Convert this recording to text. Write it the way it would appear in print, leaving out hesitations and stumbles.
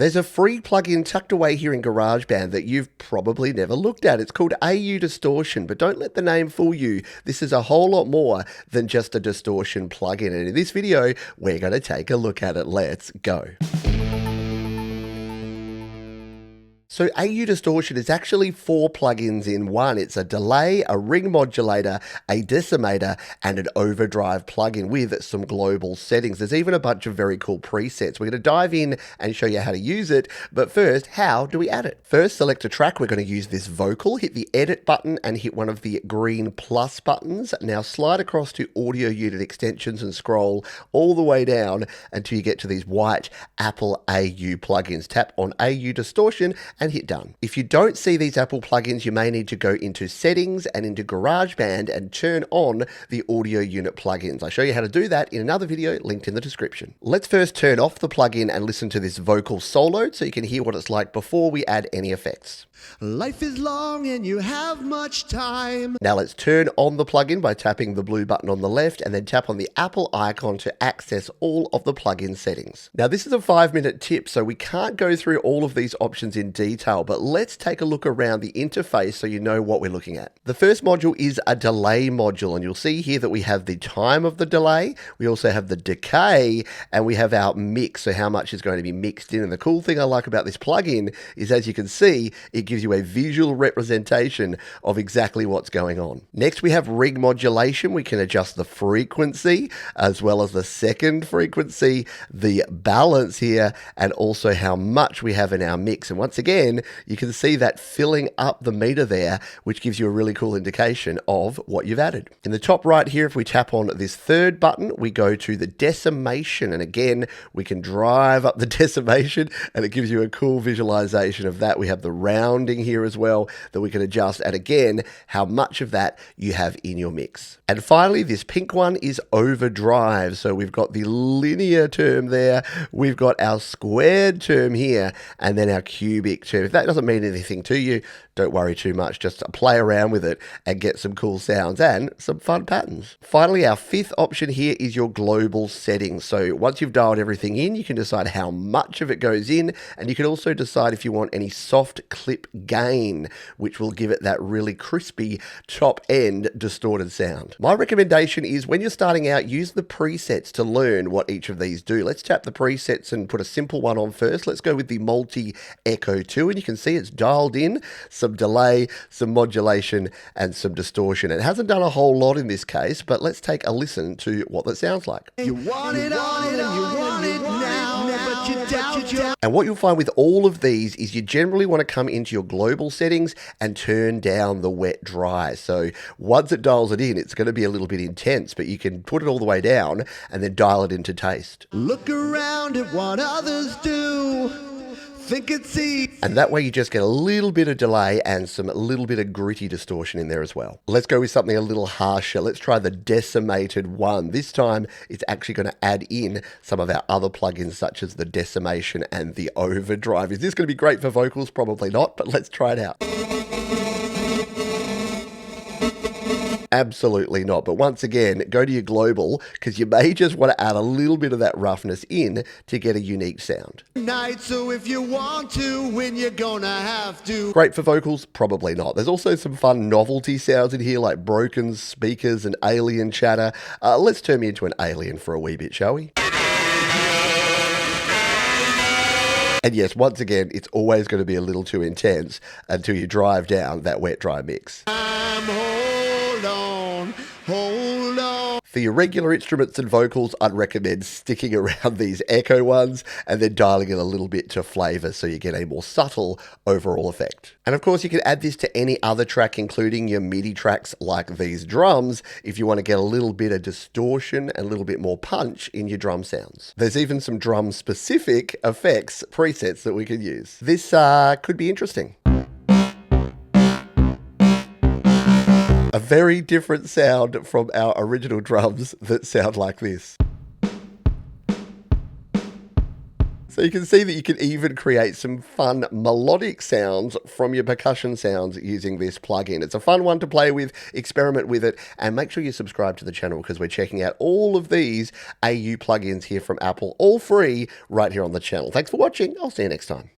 There's a free plugin tucked away here in GarageBand that you've probably never looked at. It's called AUDistortion, but don't let the name fool you. This is a whole lot more than just a distortion plugin. And in this video, we're going to take a look at it. Let's go. So AUDistortion is actually 4 plugins in one. It's a delay, a ring modulator, a decimator, and an overdrive plugin with some global settings. There's even a bunch of very cool presets. We're going to dive in and show you how to use it. But first, how do we add it? First, select a track. We're going to use this vocal. Hit the edit button and hit one of the green plus buttons. Now slide across to audio unit extensions and scroll all the way down until you get to these white Apple AU plugins. Tap on AUDistortion and hit done. If you don't see these Apple plugins, you may need to go into settings and into GarageBand and turn on the audio unit plugins. I show you how to do that in another video linked in the description. Let's first turn off the plugin and listen to this vocal solo so you can hear what it's like before we add any effects. Life is long and you have much time. Now let's turn on the plugin by tapping the blue button on the left and then tap on the Apple icon to access all of the plugin settings. Now this is a 5-minute tip, so we can't go through all of these options in detail, but let's take a look around the interface so you know what we're looking at. The first module is a delay module, and you'll see here that we have the time of the delay, we also have the decay, and we have our mix, so how much is going to be mixed in. And the cool thing I like about this plugin is, as you can see, it gives you a visual representation of exactly what's going on. Next, we have ring modulation. We can adjust the frequency as well as the second frequency, the balance here, and also how much we have in our mix. And once again, you can see that filling up the meter there, which gives you a really cool indication of what you've added. In the top right here, if we tap on this third button, we go to the decimation. And again, we can drive up the decimation and it gives you a cool visualization of that. We have the rounding here as well that we can adjust, and again, how much of that you have in your mix. And finally, this pink one is overdrive. So we've got the linear term there, we've got our squared term here, and then our cubic term. If that doesn't mean anything to you, don't worry too much. Just play around with it and get some cool sounds and some fun patterns. Finally, our 5th option here is your global settings. So once you've dialed everything in, you can decide how much of it goes in, and you can also decide if you want any soft clip gain, which will give it that really crispy top end distorted sound. My recommendation is, when you're starting out, use the presets to learn what each of these do. Let's tap the presets and put a simple one on first. Let's go with the multi echo 2, and you can see it's dialed in some delay, some modulation, and some distortion. It hasn't done a whole lot in this case, but let's take a listen to what that sounds like. You want it all and you want it now, but you doubt your... And what you'll find with all of these is you generally want to come into your global settings and turn down the wet dry. So once it dials it in, it's going to be a little bit intense, but you can put it all the way down and then dial it into taste. Look around at what others do. Think it's easy. And that way you just get a little bit of delay and a little bit of gritty distortion in there as well. Let's go with something a little harsher. Let's try the decimated one. This time it's actually going to add in some of our other plugins such as the decimation and the overdrive. Is this going to be great for vocals? Probably not, but let's try it out. Absolutely not. But once again, go to your global, because you may just want to add a little bit of that roughness in to get a unique sound. So if you want to, when you're gonna have to. Great for vocals? Probably not. There's also some fun novelty sounds in here, like broken speakers and alien chatter. Let's turn me into an alien for a wee bit, shall we? And yes, once again, it's always going to be a little too intense until you drive down that wet dry mix. Hold on. For your regular instruments and vocals, I'd recommend sticking around these echo ones and then dialing it a little bit to flavor so you get a more subtle overall effect. And of course, you can add this to any other track, including your MIDI tracks like these drums, if you want to get a little bit of distortion and a little bit more punch in your drum sounds. There's even some drum specific effects presets that we can use. This could be interesting. A very different sound from our original drums that sound like this. So you can see that you can even create some fun melodic sounds from your percussion sounds using this plugin. It's a fun one to play with, experiment with it, and make sure you subscribe to the channel because we're checking out all of these AU plugins here from Apple, all free, right here on the channel. Thanks for watching. I'll see you next time.